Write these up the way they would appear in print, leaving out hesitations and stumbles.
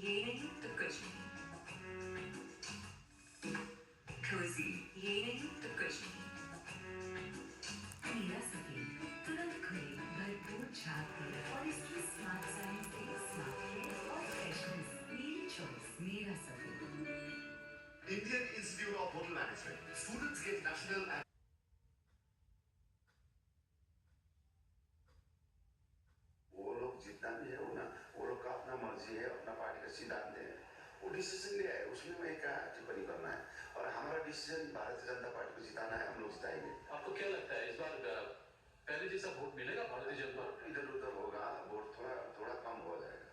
ये नहीं तो कुछ नहीं। कोजी ये नहीं तो कुछ नहीं। मीरा सफेद तुरंत खुले भरपूर छाप है और इसकी स्मार्ट साइंस के स्मार्ट केयर और फ्रेशनेस मेरी चॉइस मीरा सफेद। Indian Institute of Hotel Management. Students get national and वो लोग जितना भी है वो लोग का अपना मर्जी है, अपना पार्टी का सिद्धांत है, वो डिसीजन लिया है, उसमें मैं क्या टिप्पणी करना है। और हमारा डिसीजन भारतीय जनता पार्टी को जिताना है, हम लोग जिताएंगे। आपको क्या लगता है इस बार पहले जैसा वोट मिलेगा भारतीय जनता? इधर उधर होगा, वोट थोड़ा थोड़ा कम हो जाएगा।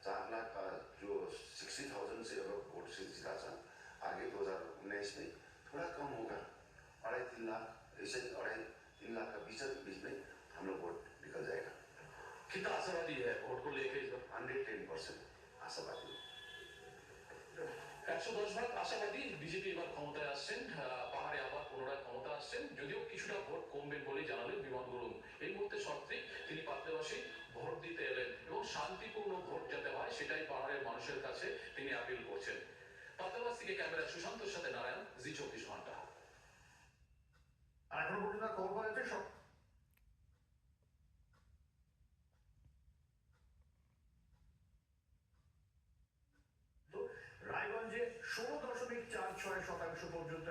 4 लाख का जो 60,000 से वोट से जीता था, आगे 2019 में थोड़ा कम होगा, 2.5-3 लाख, ऐसे 2.5-3 लाख का बीच में हम लोग वोट निकल जाएगा। कितना आशावादी है वोट को लेकर इस बार? 110% आशावादी। 110 ভাগ আশাবাদী বিজেপি এবার ক্ষমতায় আসছেন, পাহাড়ে আবার পুনরায় ক্ষমতা আসছেন, যদিও কিছুটা ভোট কমবে বলে জানালেন বিমান গুরুং। এই মুহূর্তে সত্যি তিনি পাত্রবাসী ভোট দিতে এলেন এবং শান্তিপূর্ণ ভোট যাতে হয় সেটাই পাহাড়ের মানুষের কাছে তিনি আপিল করছেন। পাত্রবাস থেকে ক্যামেরা সুশান্তর সাথে নারায়ণ, জি 24 ঘন্টা। আর এখন পর্যন্ত খবর পাওয়া যাচ্ছে সব রায়গঞ্জে 16.46% পর্যন্ত